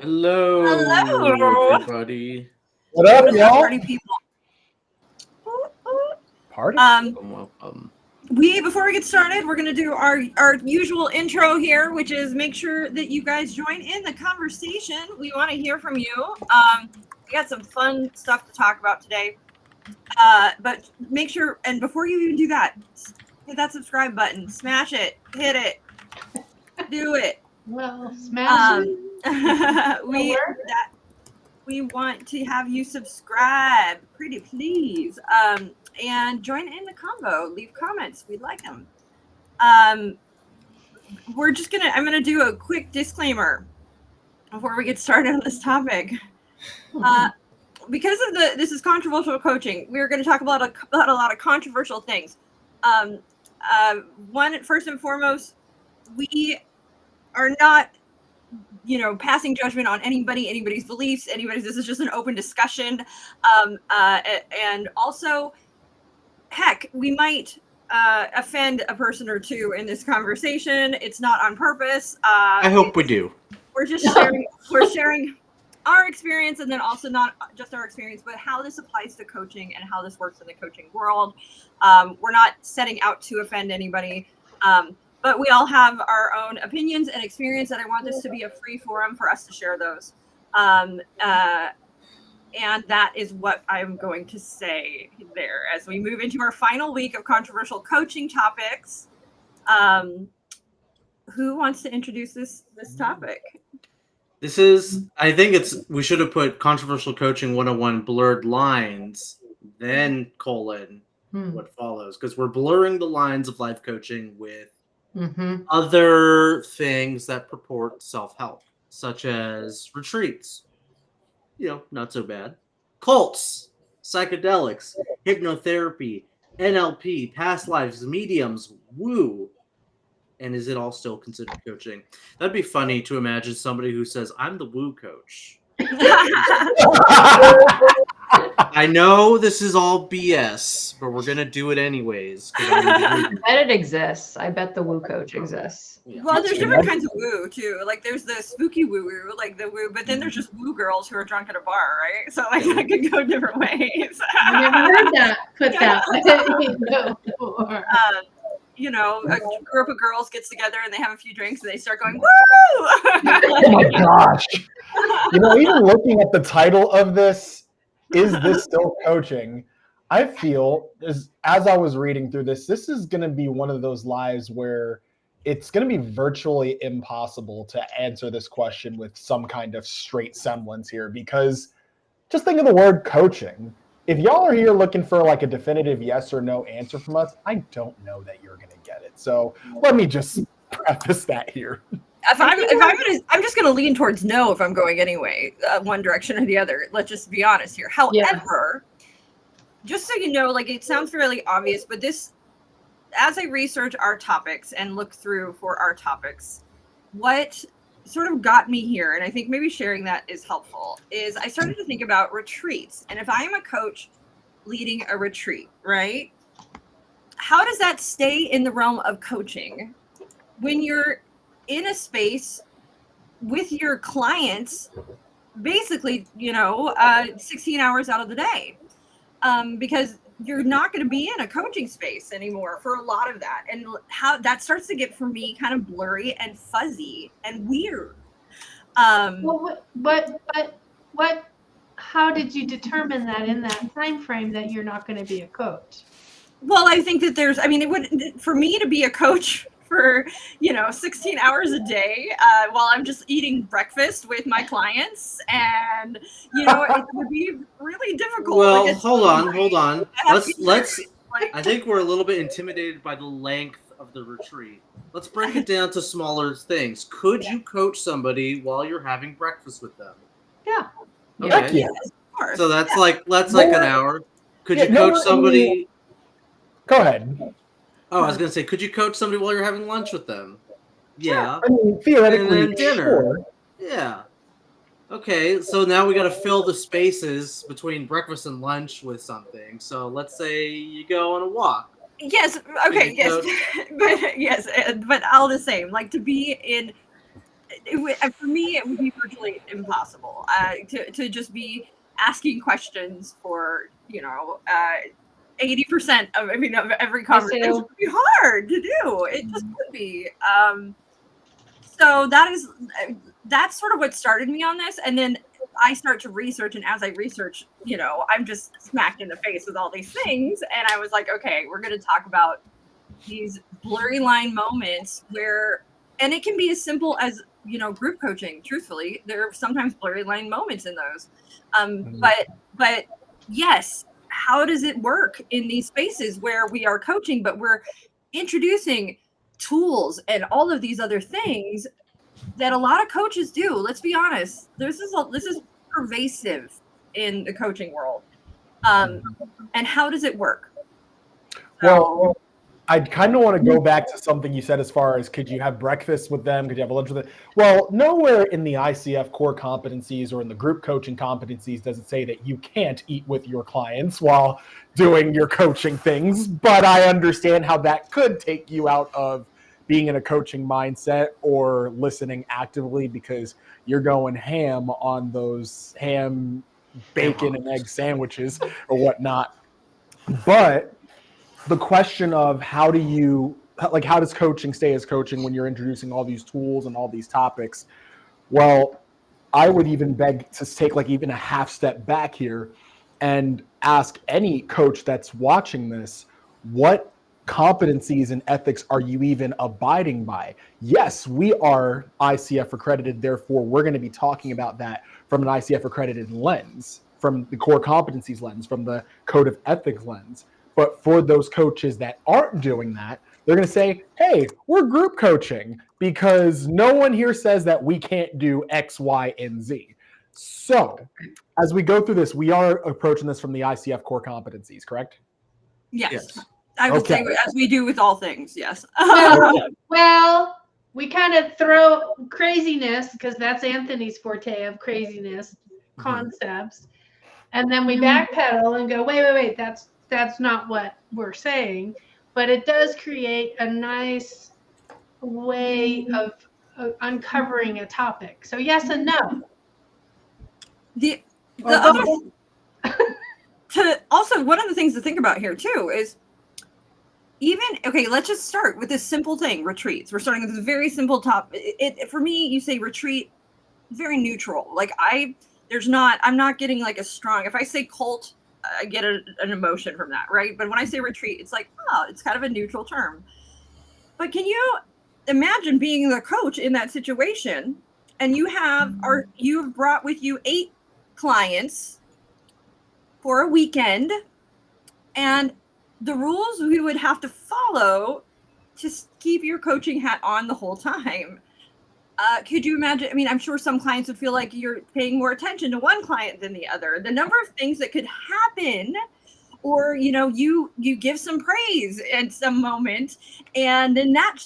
Hello, everybody. What up, y'all? Party people. Party. Welcome. Before we get started, we're going to do our usual intro here, which is make sure that you guys join in the conversation. We want to hear from you. We got some fun stuff to talk about today. But make sure, and before you even do that, hit that subscribe button, smash it, hit it, do it. Well, smash it. We want to have you subscribe, pretty please, and join in the convo. Leave comments. We'd like them. I'm gonna do a quick disclaimer before we get started on this topic. Because of this is controversial coaching, we're going to talk about a lot of controversial things. First and foremost, we are not, passing judgment on anybody's beliefs, this is just an open discussion. And also, heck, we might offend a person or two in this conversation. It's not on purpose. I hope we do. We're just sharing our experience, and then also not just our experience, but how this applies to coaching and how this works in the coaching world. We're not setting out to offend anybody. But we all have our own opinions and experience, and I want this to be a free forum for us to share those. And that is what I'm going to say there as we move into our final week of controversial coaching topics. Who wants to introduce this topic? This is, we should have put controversial coaching 101 blurred lines, then : what follows, because we're blurring the lines of life coaching with other things that purport self-help, such as retreats, not so bad, cults, psychedelics, hypnotherapy, NLP, past lives, mediums, woo. And is it all still considered coaching? That'd be funny to imagine somebody who says, I'm the woo coach. I know this is all BS, but we're going to do it anyways. I bet it exists. I bet the woo coach exists. Yeah. Well, there's different kinds of woo, too. Like, there's the spooky woo-woo, like the woo, but then there's just woo girls who are drunk at a bar, right? So, like, that could go different ways. I never heard that put that way. A group of girls gets together and they have a few drinks and they start going, woo! Oh my gosh. Even looking at the title of this, is this still coaching? I feel, as I was reading through this is going to be one of those lives where it's going to be virtually impossible to answer this question with some kind of straight semblance here, because just think of the word coaching. If y'all are here looking for like a definitive yes or no answer from us, I don't know that you're going to get it. So let me just preface that here. I'm just going to lean towards no if I'm going anyway, one direction or the other. Let's just be honest here. However, just so you know, like, it sounds fairly obvious, but this, as I research our topics and look through for our topics, what sort of got me here, and I think maybe sharing that is helpful, is I started to think about retreats. And if I am a coach leading a retreat, right, how does that stay in the realm of coaching when you're in a space with your clients basically 16 hours out of the day, because you're not going to be in a coaching space anymore for a lot of that. And how that starts to get, for me, kind of blurry and fuzzy and weird. But how did you determine that in that time frame that you're not going to be a coach? Well, I think that it would, for me to be a coach for 16 hours a day while I'm just eating breakfast with my clients, and it would be really difficult. Well, hold on. Let's. I think we're a little bit intimidated by the length of the retreat. Let's break it down to smaller things. Could you coach somebody while you're having breakfast with them? Yeah. Okay. Yeah. Of course. So that's like an hour. Could you coach somebody? Go ahead. Oh, I was gonna say, could you coach somebody while you're having lunch with them? Yeah. I mean, theoretically, And then dinner. sure. Yeah. Okay, so now we got to fill the spaces between breakfast and lunch with something. So let's say you go on a walk. Yes. Okay. Yes. But yes. But all the same, like to be in. For me, it would be virtually impossible to just be asking questions for 80% of of every conversation. It would be hard to do. It just would be. So that's sort of what started me on this, and then I start to research, and as I research, I'm just smacked in the face with all these things, and I was like, okay, we're going to talk about these blurry line moments where, and it can be as simple as group coaching. Truthfully, there are sometimes blurry line moments in those, but yes, how does it work in these spaces where we are coaching, but we're introducing tools and all of these other things that a lot of coaches do? Let's be honest. This is pervasive in the coaching world. And how does it work? Well, I kind of want to go back to something you said as far as, could you have breakfast with them? Could you have lunch with them? Well, nowhere in the ICF core competencies or in the group coaching competencies does it say that you can't eat with your clients while doing your coaching things. But I understand how that could take you out of being in a coaching mindset or listening actively, because you're going ham on those ham, bacon, and egg sandwiches or whatnot. But the question of how does coaching stay as coaching when you're introducing all these tools and all these topics? Well, I would even beg to take even a half step back here and ask any coach that's watching this, what competencies and ethics are you even abiding by? Yes, we are ICF accredited, therefore we're going to be talking about that from an ICF accredited lens, from the core competencies lens, from the code of ethics lens. But for those coaches that aren't doing that, they're going to say, hey, we're group coaching because no one here says that we can't do X, Y, and Z. So as we go through this, we are approaching this from the ICF core competencies, correct? Yes. I would say, as we do with all things, yes. Well, we kind of throw craziness, because that's Anthony's forte of craziness concepts. And then we backpedal and go, wait, that's not what we're saying. But it does create a nice way of uncovering a topic. So yes and no. Also, one of the things to think about here too is, let's just start with this simple thing, retreats. We're starting with this very simple topic. For me, you say retreat, very neutral. I'm not getting a strong, if I say cult, I get an emotion from that, right? But when I say retreat, it's it's kind of a neutral term. But can you imagine being the coach in that situation, and you've brought with you 8 clients for a weekend, and the rules we would have to follow to keep your coaching hat on the whole time. Could you imagine? I mean, I'm sure some clients would feel like you're paying more attention to one client than the other. The number of things that could happen, or you give some praise at some moment, and then that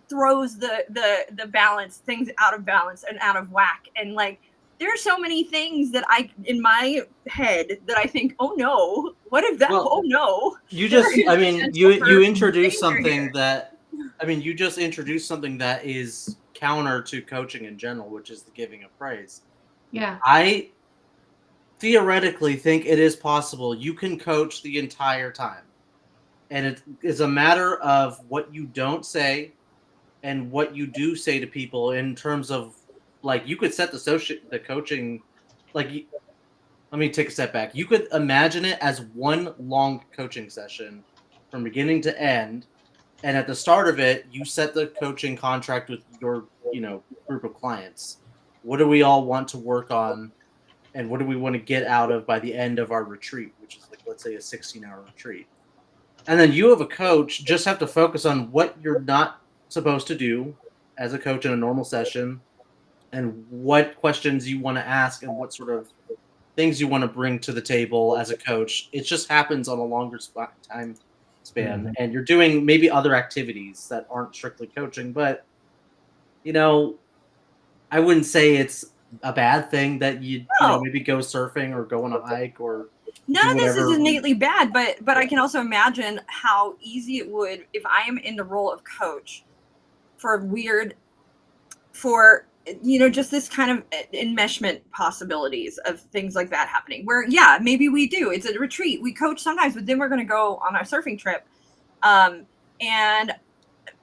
throws the balance, things out of balance and out of whack. And there are so many things that in my head that I think, oh no, what if that? Oh no! You just, you introduced something that, you just introduced something that is counter to coaching in general, which is the giving of praise. Yeah. I theoretically think it is possible you can coach the entire time, and it is a matter of what you don't say and what you do say to people in terms of, you could set the coaching, let me take a step back. You could imagine it as one long coaching session from beginning to end. And at the start of it, you set the coaching contract with your, group of clients. What do we all want to work on? And what do we want to get out of by the end of our retreat, which is let's say a 16-hour retreat. And then you, have a coach, just have to focus on what you're not supposed to do as a coach in a normal session, and what questions you want to ask, and what sort of things you want to bring to the table as a coach. It just happens on a longer time span, and you're doing maybe other activities that aren't strictly coaching, but I wouldn't say it's a bad thing that you maybe go surfing or go on a hike or none of this is innately bad, but I can also imagine how easy it would if I am in the role of coach for just this kind of enmeshment possibilities of things like that happening where, yeah, maybe we do. It's a retreat. We coach sometimes, but then we're going to go on our surfing trip. And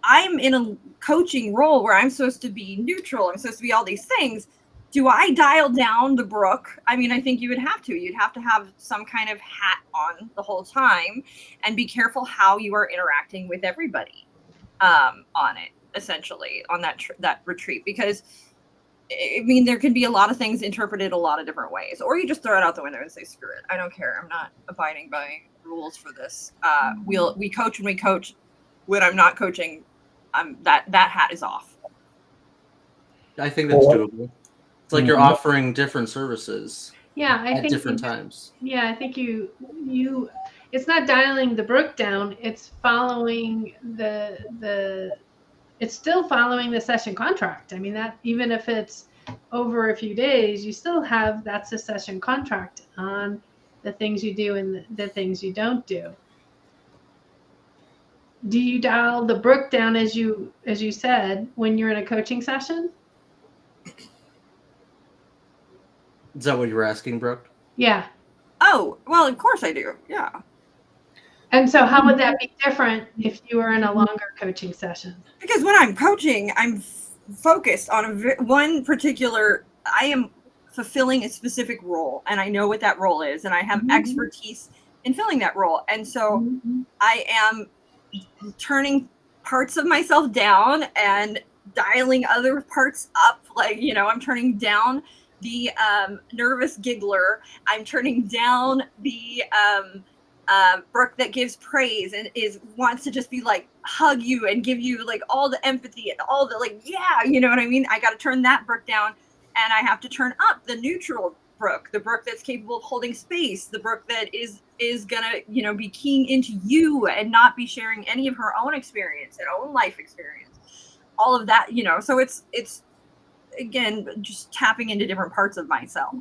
I'm in a coaching role where I'm supposed to be neutral. I'm supposed to be all these things. Do I dial down the Brooke? I mean, I think you would have to. You'd have to have some kind of hat on the whole time and be careful how you are interacting with everybody on it, essentially, on that retreat. Because, I mean, there can be a lot of things interpreted a lot of different ways. Or you just throw it out the window and say, screw it. I don't care. I'm not abiding by rules for this. We coach when we coach. When I'm not coaching, that hat is off. I think that's doable. It's like you're offering different services. Yeah, I think different times. Yeah, I think you it's not dialing the Brooke down, it's following it's still following the session contract. I mean, that even if it's over a few days, you still have that's a session contract on the things you do and the things you don't do. Do you dial the Brooke down as you said when you're in a coaching session? Is that what you were asking, Brooke? Yeah. Oh, well, of course I do. Yeah. And so how would that be different if you were in a longer coaching session? Because when I'm coaching, I'm focused on one particular, I am fulfilling a specific role, and I know what that role is, and I have expertise in filling that role. And so I am turning parts of myself down and dialing other parts up. Like, I'm turning down the nervous giggler. I'm turning down the Brooke that gives praise and wants to just be like hug you and give you like all the empathy and all the like, yeah, you know what I mean? I got to turn that Brooke down, and I have to turn up the neutral Brooke, the Brooke that's capable of holding space, the Brooke that is gonna be keying into you and not be sharing any of her own experience and own life experience, all of that. So it's again just tapping into different parts of myself.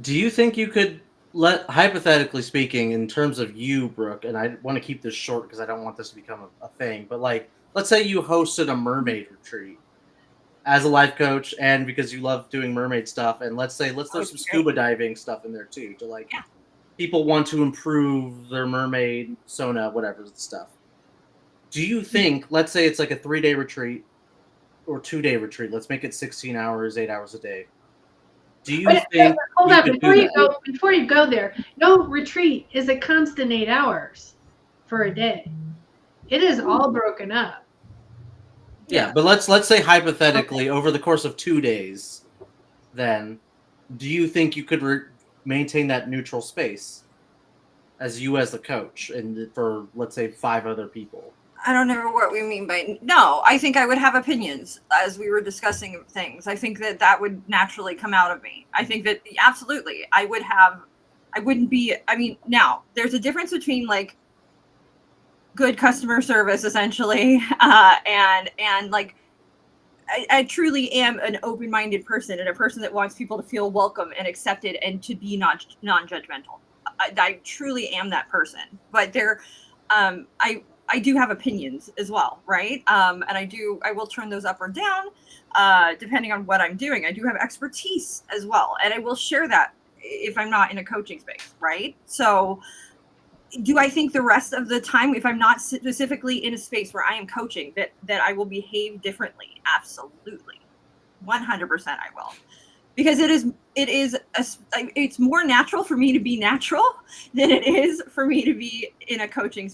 Do you think you could hypothetically speaking, in terms of you, Brooke, and I want to keep this short because I don't want this to become a thing, but like, let's say you hosted a mermaid retreat as a life coach, and because you love doing mermaid stuff, and let's throw some scuba diving stuff in there too, to like, people want to improve their mermaid sona, whatever the stuff. Do you think, let's say it's like a 3-day retreat or 2-day retreat, let's make it 16 hours, 8 hours a day. Do you think? Hold on, before you go there, no retreat is a constant 8 hours for a day. It is all broken up. Yeah, but let's say hypothetically over the course of 2 days, then do you think you could maintain that neutral space as the coach and for, let's say, 5 other people? I don't know what we mean by no. I think I would have opinions as we were discussing things. I think that would naturally come out of me. I think that absolutely I wouldn't be. I mean, now there's a difference between like good customer service, essentially, and like I truly am an open-minded person and a person that wants people to feel welcome and accepted and to be non-judgmental. I truly am that person. But I do have opinions as well, right? And I will turn those up or down, depending on what I'm doing. I do have expertise as well, and I will share that if I'm not in a coaching space, right? So do I think the rest of the time, if I'm not specifically in a space where I am coaching, that I will behave differently? Absolutely. 100% I will. Because it's more natural for me to be natural than it is for me to be in a coaching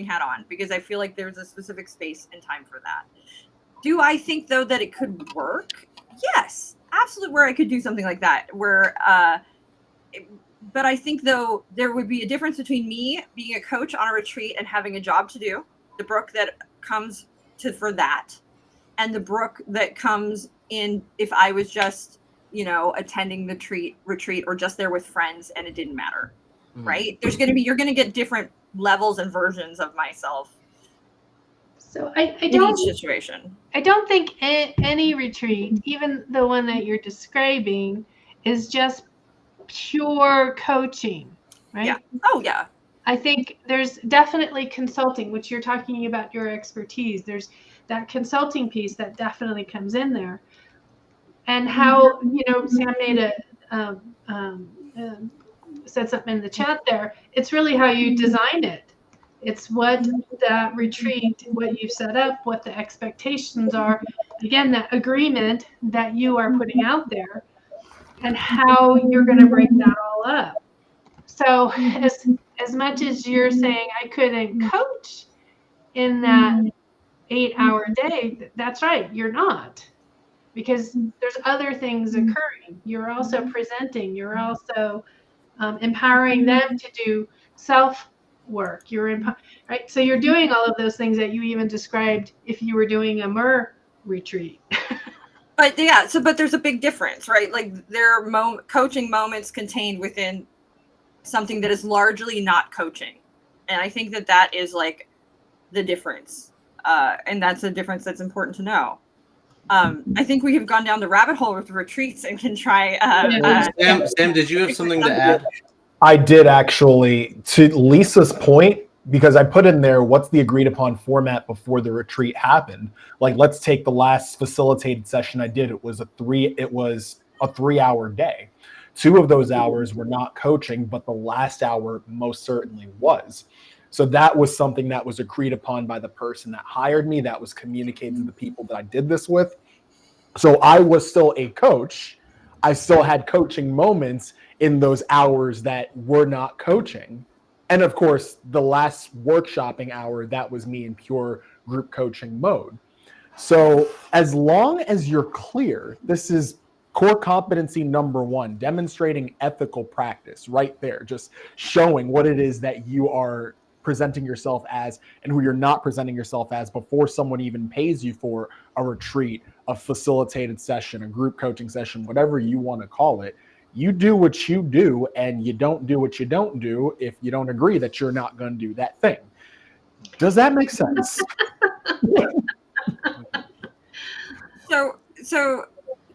hat on, because I feel like there's a specific space and time for that. Do I think though that it could work? Yes, absolutely. Where I could do something like that but I think though there would be a difference between me being a coach on a retreat and having a job to do, the Brooke that comes for that, and the Brooke that comes in if I was just attending the retreat or just there with friends and it didn't matter, right? You're going to get different levels and versions of myself So I in don't each situation. I don't think any retreat, even the one that you're describing, is just pure coaching, right? Yeah. Oh, yeah. I think there's definitely consulting, which you're talking about your expertise. There's that consulting piece that definitely comes in there. And how, Sam made said something in the chat there. It's really how you design it. It's what that retreat, what you set up, what the expectations are. Again, that agreement that you are putting out there and how you're going to break that all up. So as much as you're saying I couldn't coach in that 8-hour day, that's right, you're not, because there's other things occurring. You're also presenting, you're also empowering them to do self work. Right, so you're doing all of those things that you even described if you were doing a myrrh retreat. But yeah, but there's a big difference, right? Like there are coaching moments contained within something that is largely not coaching, and I think that is like the difference, and that's a difference that's important to know. I think we have gone down the rabbit hole with retreats and can try. Sam, did you have something to add? I did actually. To Lisa's point, because I put in there what's the agreed upon format before the retreat happened. Like, let's take the last facilitated session I did. It was a 3-hour day. 2 of those hours were not coaching, but the last hour most certainly was. So that was something that was agreed upon by the person that hired me, that was communicated to the people that I did this with. So I was still a coach. I still had coaching moments in those hours that were not coaching. And of course, the last workshopping hour, that was me in pure group coaching mode. So as long as you're clear, this is core competency number 1, demonstrating ethical practice right there, just showing what it is that you are presenting yourself as and who you're not presenting yourself as before someone even pays you for a retreat, a facilitated session, a group coaching session, whatever you want to call it. You do what you do, and you don't do what you don't do if you don't agree that you're not going to do that thing. Does that make sense? So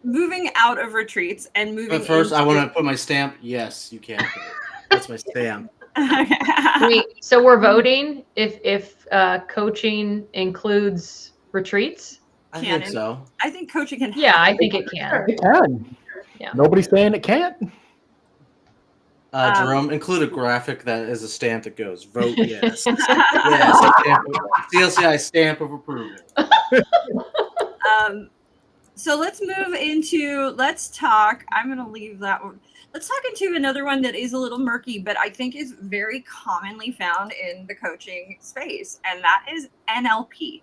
moving out of retreats and moving. But first, I want to put my stamp. Yes, you can. That's my stamp. Wait, so we're voting if coaching includes retreats? I think so. I think coaching can. Yeah, I think it can. It can. Yeah. Nobody's saying it can't. Jerome, include a graphic that is a stamp that goes vote yes. Yes, CLCI stamp of approval. So let's move into, let's talk, I'm going to leave that one. Let's talk into another one that is a little murky, but I think is very commonly found in the coaching space, and that is NLP.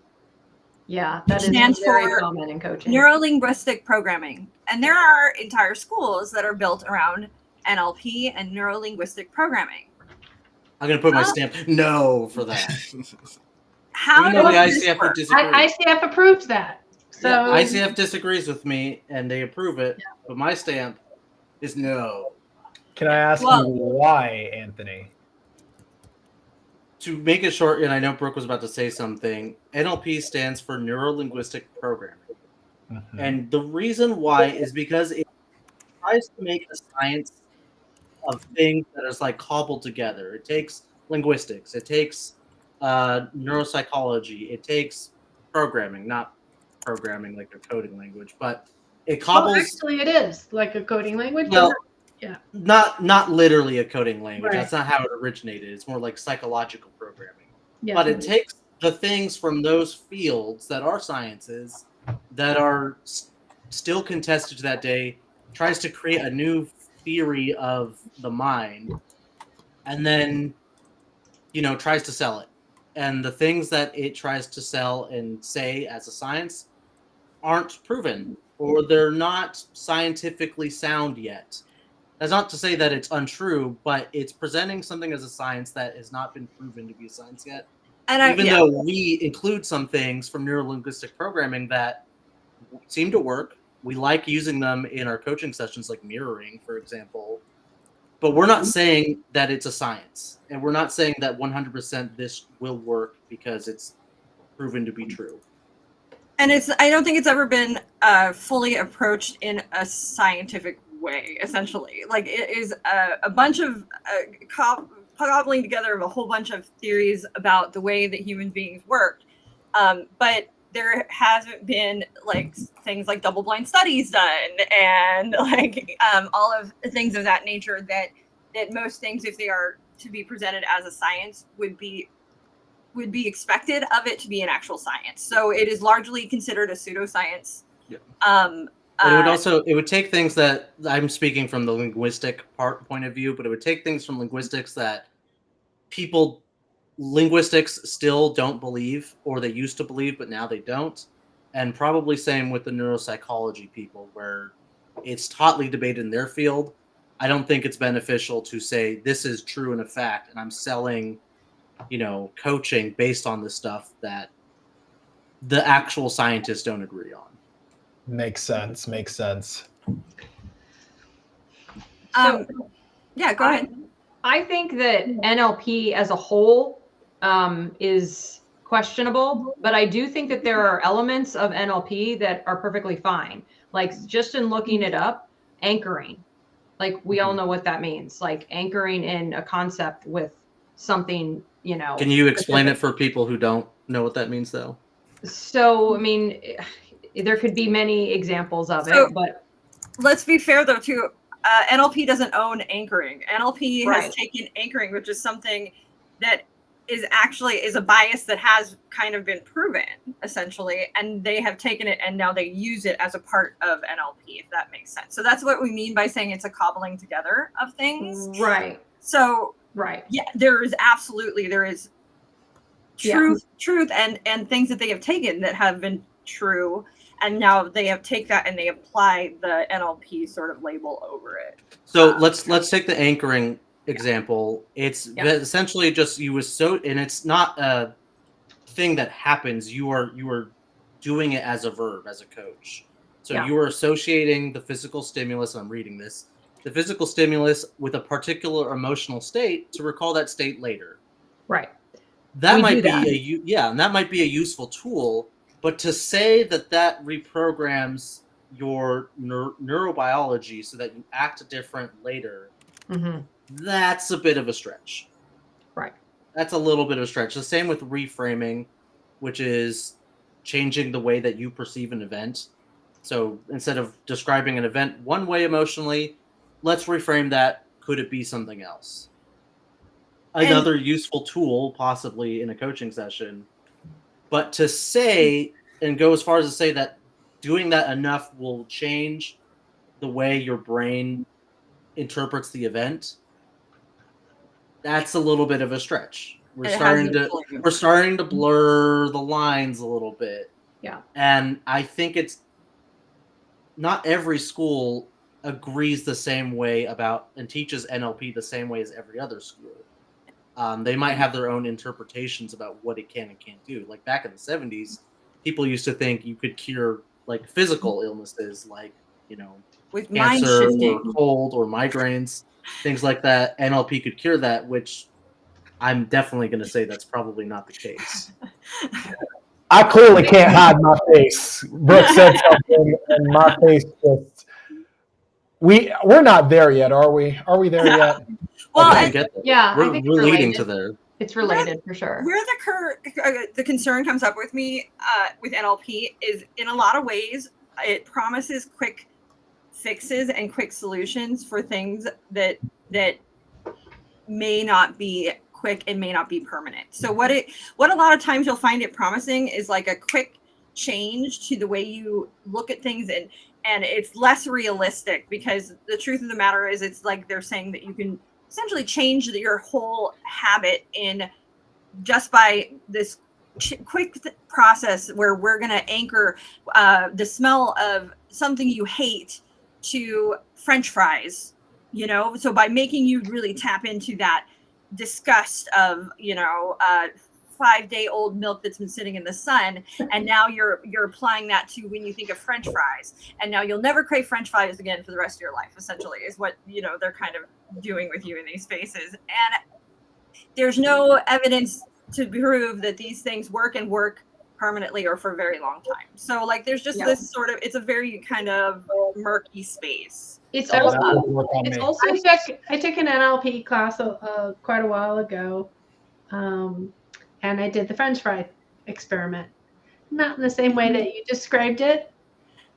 Yeah, that is very common in coaching. Neuro-linguistic programming. And there are entire schools that are built around NLP and neuro-linguistic programming. I'm going to put my stamp no for that. How Even though the does ICF would disagree. ICF approves that. So yeah, ICF disagrees with me and they approve it, but my stamp is no. Can I ask you why, Anthony? To make it short, and I know Brooke was about to say something, NLP stands for neuro-linguistic programming. Mm-hmm. And the reason why is because it tries to make a science of things that is like cobbled together. It takes linguistics, it takes neuropsychology, it takes programming, not programming like a coding language, but it cobbles. Well, actually, it is like a coding language. Well, yeah, not literally a coding language. Right. That's not how it originated. It's more like psychological programming. Yeah. But it takes the things from those fields that are sciences that are still contested to that day, tries to create a new theory of the mind, and then tries to sell it. And the things that it tries to sell and say as a science aren't proven, or they're not scientifically sound yet. That's not to say that it's untrue, but it's presenting something as a science that has not been proven to be a science yet. And even though we include some things from neuro-linguistic programming that seem to work, we like using them in our coaching sessions, like mirroring, for example. But we're not saying that it's a science, and we're not saying that 100% this will work because it's proven to be true. And I don't think it's ever been fully approached in a scientific way, essentially. Like, it is a bunch of cobbling together of a whole bunch of theories about the way that human beings work. But there hasn't been like things like double-blind studies done, and like all of things of that nature that most things, if they are to be presented as a science, would be expected of it to be an actual science. So it is largely considered a pseudoscience. Yeah. But it would take things that, I'm speaking from the linguistic point of view, but it would take things from linguistics that linguistics still don't believe, or they used to believe, but now they don't. And probably same with the neuropsychology people, where it's hotly debated in their field. I don't think it's beneficial to say this is true and a fact, and I'm selling, coaching based on the stuff that the actual scientists don't agree on. Makes sense. So, yeah, go ahead. I think that NLP as a whole is questionable, but I do think that there are elements of NLP that are perfectly fine. Like, just in looking it up, anchoring. Like, we all know what that means. Like, anchoring in a concept with something, Can you explain it for people who don't know what that means, though? So, I mean, there could be many examples of it, but let's be fair, though, too. NLP doesn't own anchoring. NLP has taken anchoring, which is something that is a bias that has kind of been proven, essentially, and they have taken it and now they use it as a part of NLP, if that makes sense. So that's what we mean by saying it's a cobbling together of things. Right. So, yeah, there is truth and things that they have taken that have been true, and now they have take that and they apply the NLP sort of label over it. So let's take the anchoring example. It's essentially just and it's not a thing that happens. You are doing it as a verb, as a coach. So you are associating the physical stimulus. I'm reading this. The physical stimulus with a particular emotional state to recall that state later. Right. That might be and that might be a useful tool, but to say that reprograms your neurobiology so that you act different later, that's a bit of a stretch. Right. That's a little bit of a stretch. The same with reframing, which is changing the way that you perceive an event. So instead of describing an event one way emotionally, let's reframe that. Could it be something else? Another useful tool, possibly in a coaching session. But to say and go as far as to say that doing that enough will change the way your brain interprets the event, that's a little bit of a stretch. We're starting to blur the lines a little bit. Yeah. And I think it's not every school agrees the same way about and teaches NLP the same way as every other school. They might have their own interpretations about what it can and can't do. Like back in the 70s, people used to think you could cure like physical illnesses, like, with cancer or cold or migraines, things like that. NLP could cure that, which I'm definitely going to say that's probably not the case. I clearly can't hide my face. Brooke said something, and my face just. We're not there yet, are we? Are we there yet? Well, I think we're leading to there. It's related for sure. Where the concern comes up with me with NLP is, in a lot of ways, it promises quick fixes and quick solutions for things that may not be quick and may not be permanent. So what a lot of times you'll find it promising is like a quick change to the way you look at things, and it's less realistic, because the truth of the matter is it's like they're saying that you can essentially change your whole habit in just by this quick process where we're going to anchor the smell of something you hate to French fries, so by making you really tap into that disgust of 5-day-old milk that's been sitting in the sun, and now you're applying that to when you think of French fries, and now you'll never crave French fries again for the rest of your life, essentially, is what they're kind of doing with you in these spaces. And there's no evidence to prove that these things work permanently or for a very long time. So like there's just this sort of, it's a very kind of murky space. It's So also that would work on me. I took an NLP class quite a while ago, and I did the French fry experiment. Not in the same way that you described it,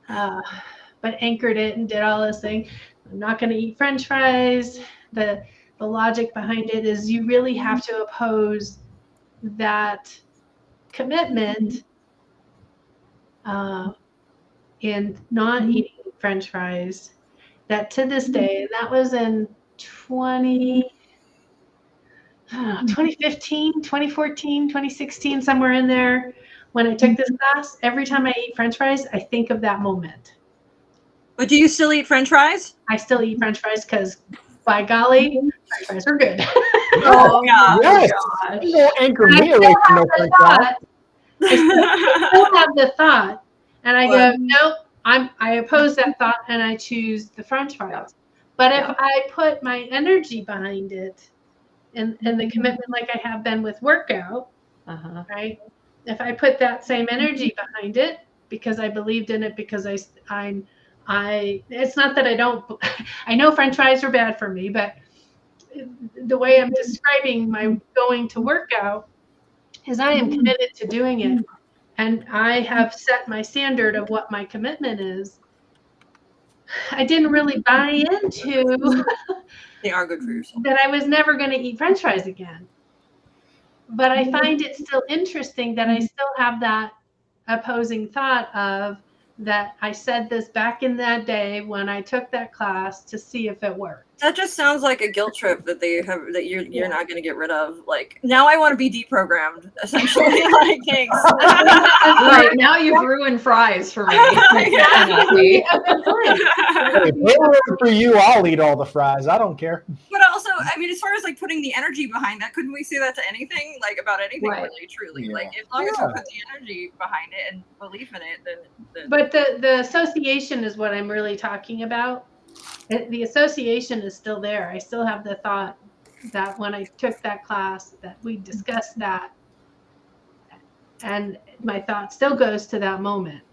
but anchored it and did all this thing. I'm not going to eat French fries. The logic behind it is you really have to oppose that commitment in not eating French fries. That to this day, and that was in 2015, 2014, 2016, somewhere in there. When I took this class, every time I eat French fries, I think of that moment. But do you still eat French fries? I still eat French fries because, by golly, French fries are good. Oh, yeah. Yes. You don't anchor me away from no French fries. I still have the thought, and I go, nope. I oppose that thought, and I choose the French fries. But if I put my energy behind it, and the commitment, like I have been with workout, right? If I put that same energy behind it because I believed in it, because it's not that I don't. I know French fries are bad for me, but the way I'm describing my going to workout is I am committed to doing it. And I have set my standard of what my commitment is. I didn't really buy into they are good for yourself. That I was never going to eat French fries again. But I find it still interesting that I still have that opposing thought of that I said this back in that day when I took that class to see if it worked. That just sounds like a guilt trip that they have, that you're not going to get rid of. Like, now I want to be deprogrammed, essentially. Like, thanks. Right, now you've ruined fries for me. Hey, for you, I'll eat all the fries. I don't care. But also, I mean, as far as like putting the energy behind that, couldn't we say that to anything? Like about anything, really, truly. Yeah. Like, as long as we put the energy behind it and belief in it, then But the association is what I'm really talking about. The association is still there. I still have the thought that when I took that class that we discussed that, and my thought still goes to that moment.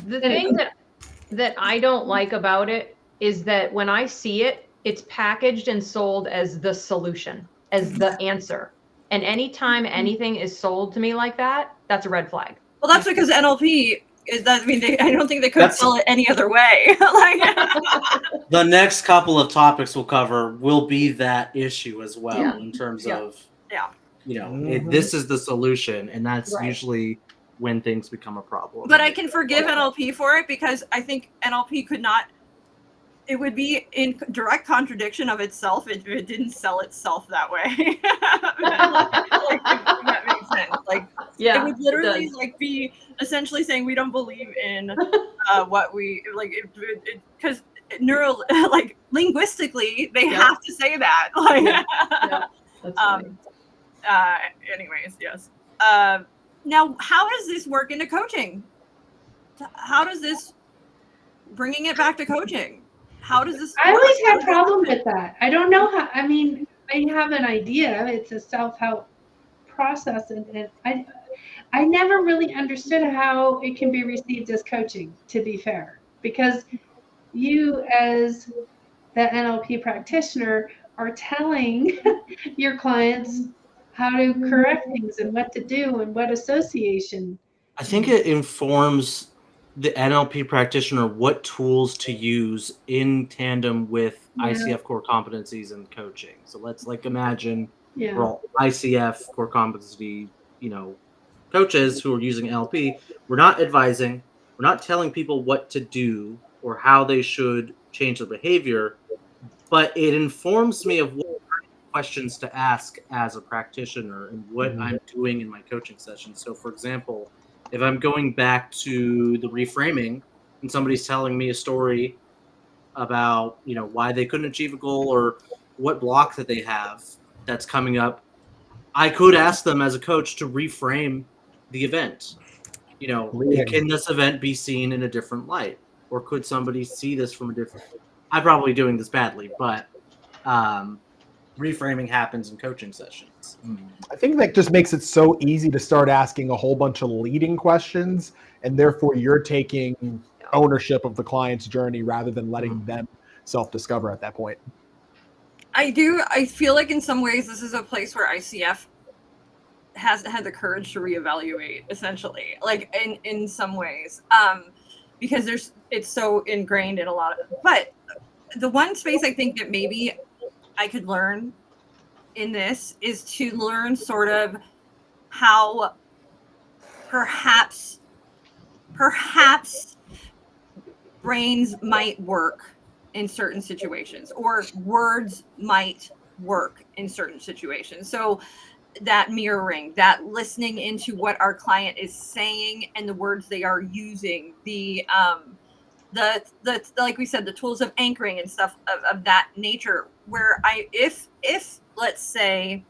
The thing that I don't like about it is that when I see it, it's packaged and sold as the solution, as the answer. And anytime anything is sold to me like that, that's a red flag. well, that's because NLP is that. I mean, I don't think they could sell it any other way. Like, the next couple of topics we'll cover will be that issue as well, in terms of this is the solution, and that's usually when things become a problem. But I can forgive NLP for it because I think NLP could not. It would be in direct contradiction of itself if it didn't sell itself that way. That makes sense. Like, it would literally like be essentially saying we don't believe in what we like, because like linguistically they have to say that. Like, That's funny. Anyways, yes. Now, how does this work into coaching? How does this bringing it back to coaching? How does this work? I always have a problem with that. I don't know how. I mean, I have an idea. It's a self-help process, and I never really understood how it can be received as coaching, to be fair, because you as the NLP practitioner are telling your clients how to correct things and what to do and what association. I think it informs the NLP practitioner what tools to use in tandem with ICF core competencies and coaching. So let's imagine we're all ICF core competency, coaches who are using NLP. We're not advising, we're not telling people what to do or how they should change their behavior, but it informs me of what questions to ask as a practitioner and what I'm doing in my coaching sessions. So for example, if I'm going back to the reframing and somebody's telling me a story about, why they couldn't achieve a goal or what block that they have that's coming up, I could ask them as a coach to reframe the event. You know, Leading. can this event be seen in a different light? Or could somebody see this from a different... I'm probably doing this badly, but reframing happens in coaching sessions. I think that just makes it so easy to start asking a whole bunch of leading questions, and therefore you're taking ownership of the client's journey rather than letting them self-discover at that point. I feel like in some ways this is a place where ICF hasn't had the courage to reevaluate, essentially, like in some ways, because it's so ingrained in a lot of, but the one space I think that maybe I could learn in this is to learn sort of how perhaps brains might work in certain situations, or words might work in certain situations. So that mirroring, that listening into what our client is saying and the words they are using, the like we said, the tools of anchoring and stuff of that nature, where if let's say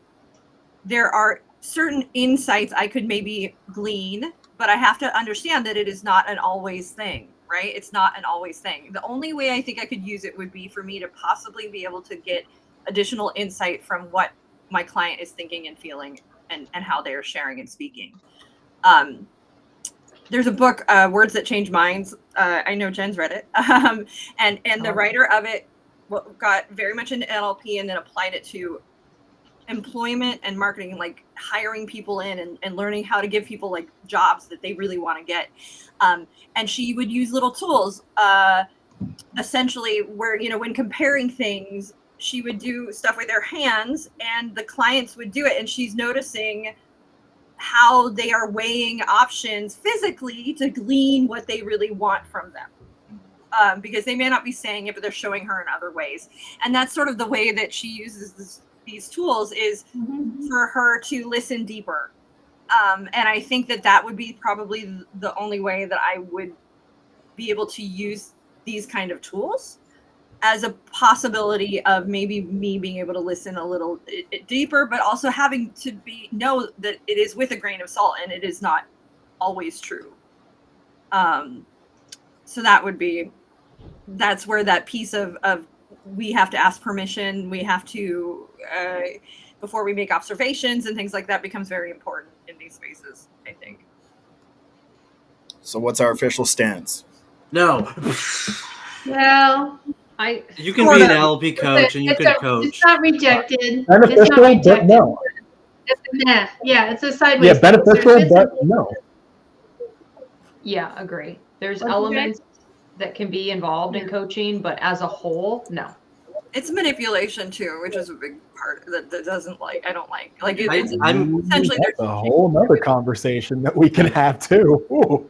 there are certain insights I could maybe glean, but I have to understand that it is not an always thing, right? It's not an always thing. The only way I think I could use it would be for me to possibly be able to get additional insight from what my client is thinking and feeling and how they are sharing and speaking. There's a book, Words That Change Minds. I know Jen's read it. And the writer of it got very much into NLP and then applied it to employment and marketing, like hiring people in and learning how to give people like jobs that they really want to get. And she would use little tools, essentially, where, you know, when comparing things, she would do stuff with her hands and the clients would do it. And she's noticing how they are weighing options physically to glean what they really want from them. Because they may not be saying it, but they're showing her in other ways. And that's sort of the way that she uses these tools, is for her to listen deeper. And I think that would be probably the only way that I would be able to use these kind of tools, as a possibility of maybe me being able to listen a little deeper, but also having to know that it is with a grain of salt and it is not always true. So that's where that piece of we have to ask permission, we have to, before we make observations and things like that, becomes very important in these spaces, I think. So what's our official stance? No. Well, you can be an NLP coach and you can coach. It's not rejected. Beneficial, It's not rejected. but no. It's a nah. Yeah, it's a sideways. Yeah, beneficial, but no. Yeah, agree. There's elements that can be involved in coaching, but as a whole, no. It's manipulation too, which is a big part that I don't like. Like I'm essentially that's a whole nother conversation that we can have too.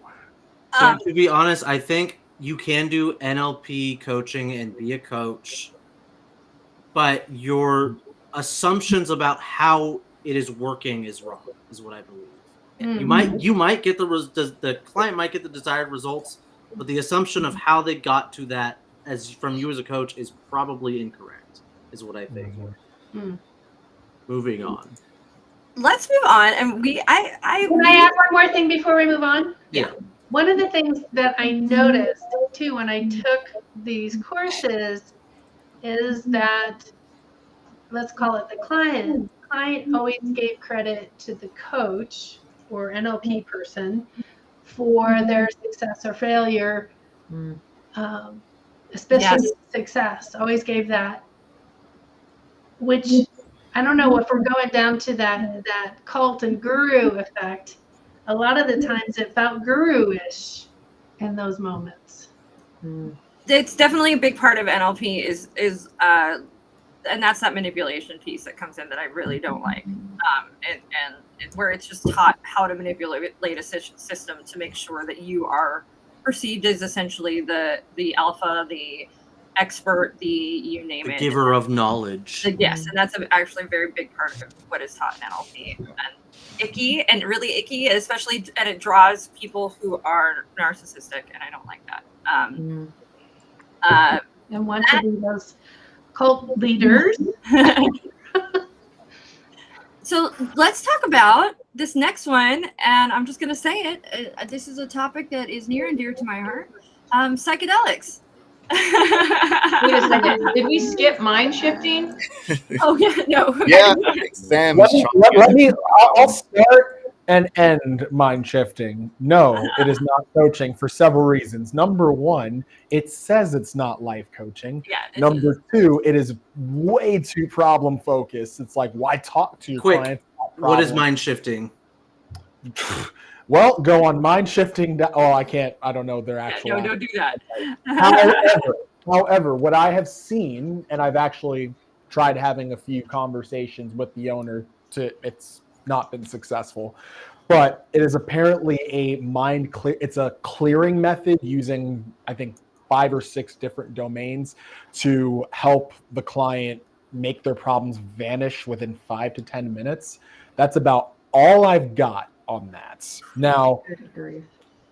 So to be honest, I think you can do NLP coaching and be a coach, but your assumptions about how it is working is wrong, is what I believe. Mm-hmm. You might get the client might get the desired results, but the assumption of how they got to that from you as a coach is probably incorrect, is what I think. Mm-hmm. Moving on. Let's move on, and can I add one more thing before we move on? Yeah. One of the things that I noticed too when I took these courses is that, let's call it the client. The client always gave credit to the coach or NLP person for their success or failure, especially success. Always gave that, which I don't know if we're going down to that cult and guru effect. A lot of the times it felt guru-ish in those moments. It's definitely a big part of NLP is and that's that manipulation piece that comes in that I really don't like. And where it's just taught how to manipulate a system to make sure that you are perceived as essentially the alpha, the expert, you name it. Giver of knowledge. Yes, and that's actually a very big part of what is taught in NLP. And icky, and really icky, especially, and it draws people who are narcissistic, and I don't like that. And want to be those cult leaders. So let's talk about this next one, and I'm just going to say it. This is a topic that is near and dear to my heart. Psychedelics. Wait a second. Did we skip mind shifting? Oh yeah, no. Yeah, Sam is let me. I'll start and end mind shifting. No, it is not coaching for several reasons. Number one, it says it's not life coaching. Yeah. Number two, it is way too problem focused. It's like, why talk to your Quick, clients? what is mind shifting? Well, go on mind shifting. Oh, I can't. I don't know their actual. No, don't do that. However, what I have seen, and I've actually tried having a few conversations with the owner. It's not been successful, but it is apparently a mind clear. It's a clearing method using, I think, 5 or 6 different domains to help the client make their problems vanish within 5 to 10 minutes. That's about all I've got on that. Now,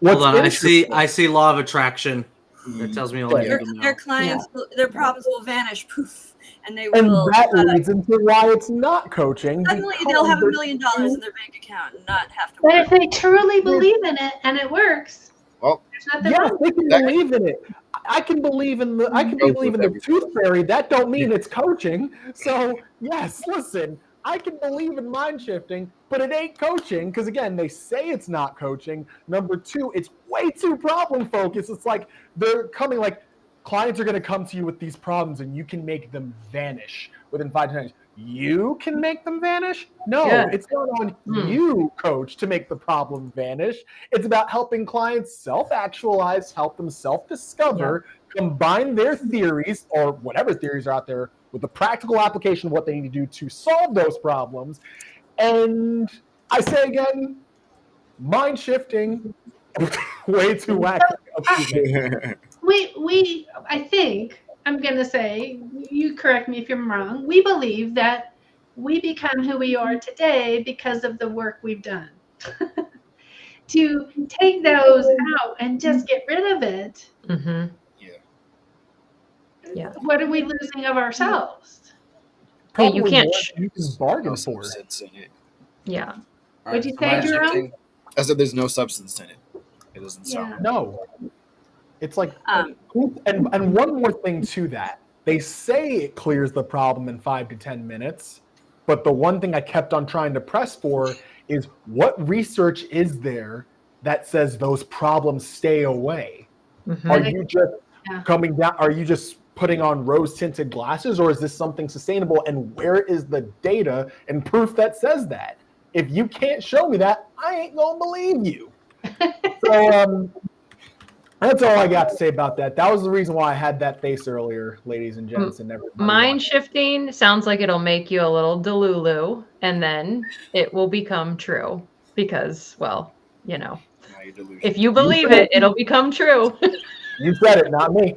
hold on, I see law of attraction. It tells me all I need to know. Their clients, their problems will vanish, poof, and they and will. that leads into why it's not coaching. Suddenly, they'll have $1 million in their bank account and not have to. But if they truly believe in it and it works, Well, there's nothing Yes, wrong. they can believe in it. I can believe in the tooth fairy. That don't mean it's coaching. So yes, listen, I can believe in mind shifting, but it ain't coaching because again, they say it's not coaching. Number two, it's way too problem focused. It's like they're coming like clients are going to come to you with these problems and you can make them vanish within 5 to 10 minutes. You can make them vanish? No, it's not on you, coach, to make the problem vanish. It's about helping clients self-actualize, help them self-discover, combine their theories or whatever theories are out there with the practical application of what they need to do to solve those problems. And I say again, mind shifting, way too wacky. We I think I'm going to say, you correct me if I'm wrong, we believe that we become who we are today because of the work we've done. To take those out and just get rid of it, what are we losing of ourselves? Probably you can't. You can bargain no for it. substance in it. Yeah. What'd you say, Jerome? I said there's no substance in it. It doesn't sound. No. It's like, and one more thing to that. They say it clears the problem in 5 to 10 minutes, but the one thing I kept on trying to press for is what research is there that says those problems stay away? Are you just coming down? Are you just putting on rose-tinted glasses, or is this something sustainable? And where is the data and proof that says that? If you can't show me that, I ain't gonna believe you. So that's all I got to say about that. That was the reason why I had that face earlier, ladies and gents, and everybody. Mind shifting sounds like it'll make you a little delulu, and then it will become true because, well, you know, if you believe it, it'll become true. You said it, not me.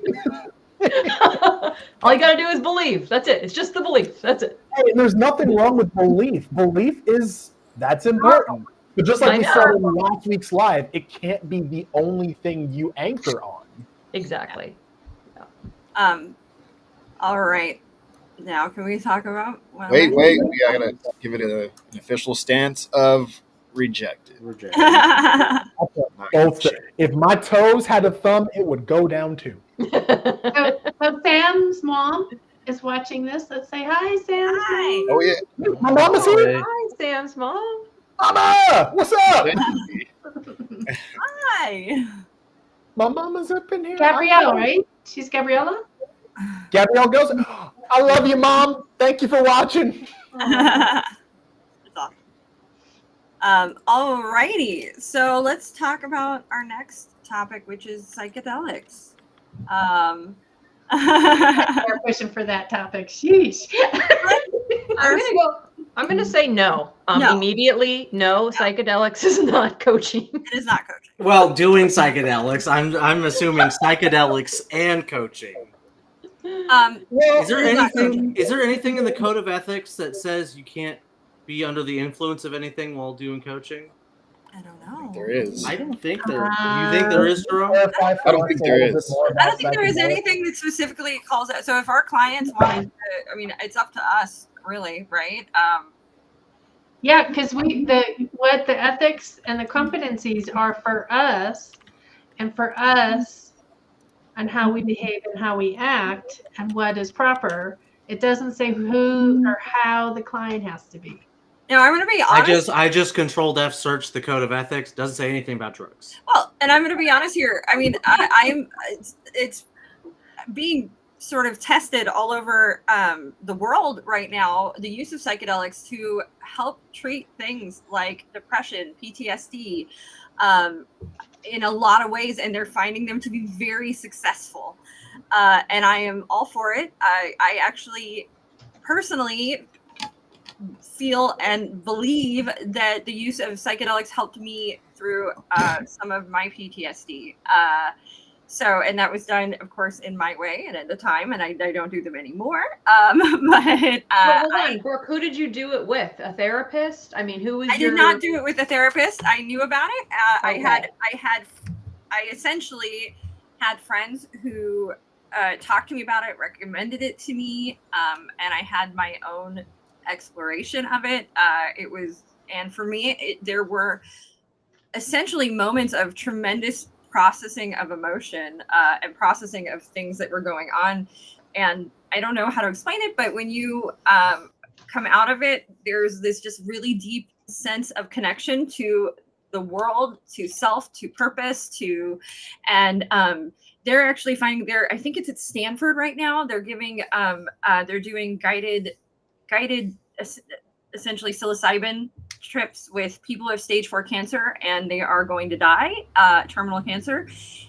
All you gotta do is believe. That's it. It's just the belief. That's it. Hey, there's nothing wrong with belief. That's important. But just like we said in last week's live, it can't be the only thing you anchor on. Exactly. All right. Now, can we talk about? Wait. We gotta give it an official stance of rejected. If my toes had a thumb, it would go down too. So Sam's mom is watching this. Let's say hi, Sam. Hi. Oh yeah. My mama's here. Hi, Sam's mom. Mama, what's up? Hi. My mama's up in here. Gabrielle, right? She's Gabriella? Gabrielle goes, I love you, Mom. Thank you for watching. That's awesome. All righty. So let's talk about our next topic, which is psychedelics. We're pushing for that topic. Sheesh. I'm gonna say no. No. Immediately, no. Psychedelics is not coaching. It is not coaching. Well, doing psychedelics, I'm assuming psychedelics and coaching. Is there anything in the code of ethics that says you can't be under the influence of anything while doing coaching? I don't know. There is. I don't think there. Do you think there is, Jerome? I don't think there is. I don't think there is anything that specifically calls out. So if our clients wanted to, I mean, it's up to us, really, right? Yeah, because what the ethics and the competencies are for us, and for us, and how we behave and how we act and what is proper. It doesn't say who or how the client has to be. Now, I'm going to be honest. I just Controlled F searched the code of ethics. Doesn't say anything about drugs. Well, and I'm going to be honest here. I mean, it's being sort of tested all over the world right now, the use of psychedelics to help treat things like depression, PTSD, in a lot of ways, and they're finding them to be very successful. And I am all for it. I actually personally feel and believe that the use of psychedelics helped me through some of my PTSD. And that was done, of course, in my way and at the time, and I don't do them anymore. But hold on, Brooke, who did you do it with? A therapist? I mean, who was I did not do it with a therapist. I knew about it. Okay. I essentially had friends who talked to me about it, recommended it to me, and I had my own exploration of it. And for me, there were essentially moments of tremendous processing of emotion and processing of things that were going on. And I don't know how to explain it, but when you come out of it, there's this just really deep sense of connection to the world, to self, to purpose, and they're actually finding I think it's at Stanford right now. They're giving, they're doing guided, essentially psilocybin trips with people who have stage 4 cancer and they are going to die, terminal cancer.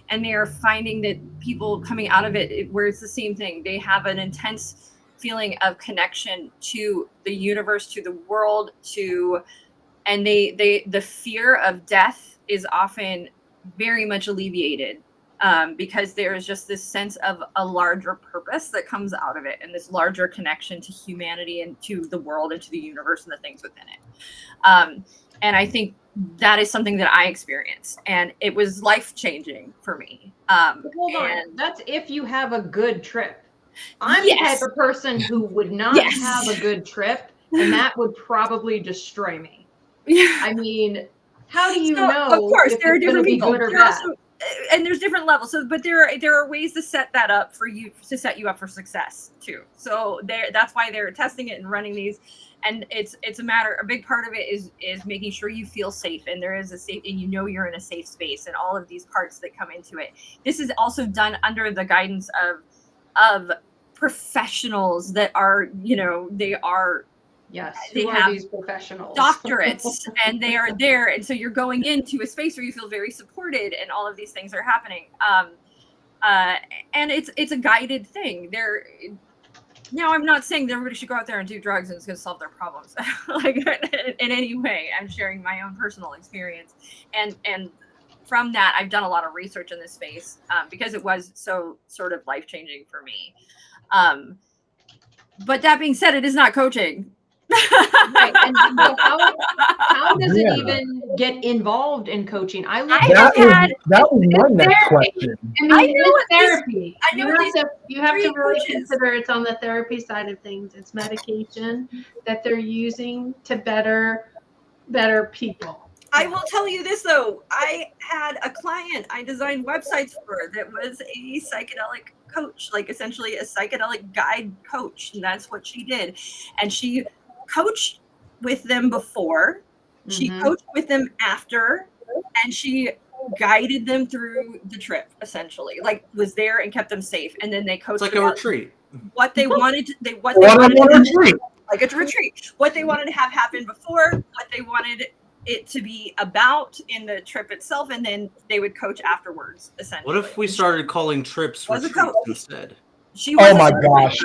And they are finding that people coming out of it, where it's the same thing. They have an intense feeling of connection to the universe, to the world, and the fear of death is often very much alleviated. Because there's just this sense of a larger purpose that comes out of it, and this larger connection to humanity and to the world and to the universe and the things within it. And I think that is something that I experienced, and it was life-changing for me. Hold on, that's if you have a good trip. I'm the type of person who would not have a good trip, and that would probably destroy me. Yeah. I mean, how do you know? Of course, if there are it's different people. Good or bad? And there's different levels. So, but there are ways to set that up for you, to set you up for success too. So that's why they're testing it and running these. And it's a big part of it is making sure you feel safe, and there is a safe, and you're in a safe space, and all of these parts that come into it. This is also done under the guidance of professionals that are, they are. Yes, they have these professionals, doctorates, and they are there, and so you're going into a space where you feel very supported, and all of these things are happening. And it's a guided thing. Now, I'm not saying that everybody should go out there and do drugs and it's going to solve their problems, like in any way. I'm sharing my own personal experience, and from that, I've done a lot of research in this space because it was so sort of life-changing for me. But that being said, it is not coaching. Right. And so how does it even get involved in coaching? That was my next question. I mean, it's therapy. You have to really consider it's on the therapy side of things. It's medication that they're using to better people. I will tell you this though. I had a client I designed websites for that was a psychedelic coach, like essentially a psychedelic guide coach, and that's what she did. And she coached with them before, she coached with them after, and she guided them through the trip, essentially, like was there and kept them safe. And then they coached like a retreat. What they wanted, like a retreat. What they wanted to have happen before, what they wanted it to be about in the trip itself, and then they would coach afterwards, essentially. What if we started calling trips retreats instead? Oh my gosh.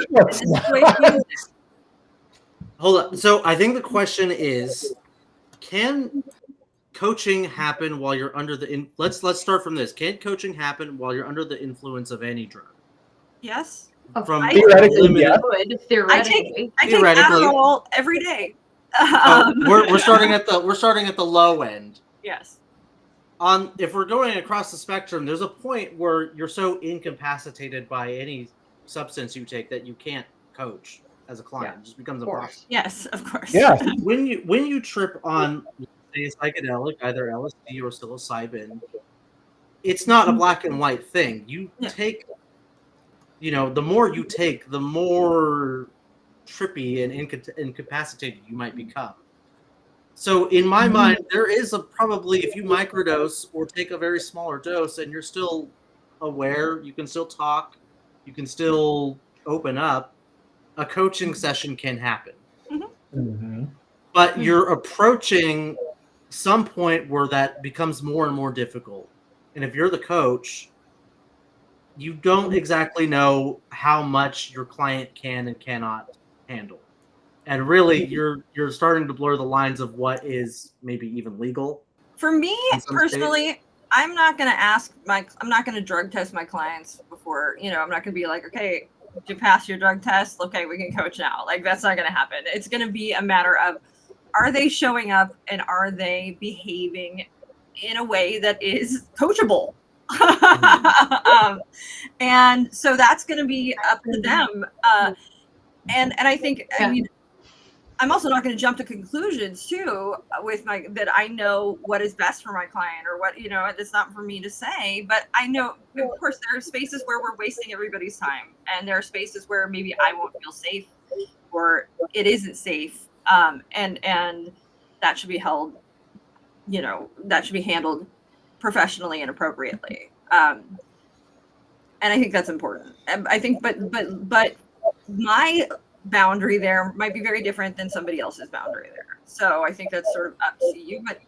Hold on. So I think the question is, can coaching happen while you're under the let's start from this. Can coaching happen while you're under the influence of any drug? Yes. From theoretically, yeah. Theoretically. I take Adderall every day. We're starting at the low end. Yes. If we're going across the spectrum, there's a point where you're so incapacitated by any substance you take that you can't coach. as a client. Yeah, It just becomes of course. impossible. Yes, of course. Yeah. When you trip on, say, a psychedelic, either LSD or psilocybin, it's not a black and white thing. You Yeah. take, the more you take, the more trippy and incapacitated you might become. So in my mind, there is probably, if you microdose or take a very smaller dose and you're still aware, you can still talk, you can still open up, a coaching session can happen. Mm-hmm. But you're approaching some point where that becomes more and more difficult. And if you're the coach, you don't exactly know how much your client can and cannot handle. And really, you're starting to blur the lines of what is maybe even legal. For me In some personally, I'm not going to drug test my clients before, I'm not going to be like, okay, did you pass your drug test? Okay, we can coach now. Like, that's not going to happen. It's going to be a matter of, are they showing up and are they behaving in a way that is coachable? And so that's going to be up to them. And I think, I mean, I'm also not going to jump to conclusions too with that I know what is best for my client or what, it's not for me to say, but I know, of course, there are spaces where we're wasting everybody's time. And there are spaces where maybe I won't feel safe or it isn't safe. And that should be held, that should be handled professionally and appropriately. And I think that's important. I think, but my boundary there might be very different than somebody else's boundary there. So I think that's sort of up to you. But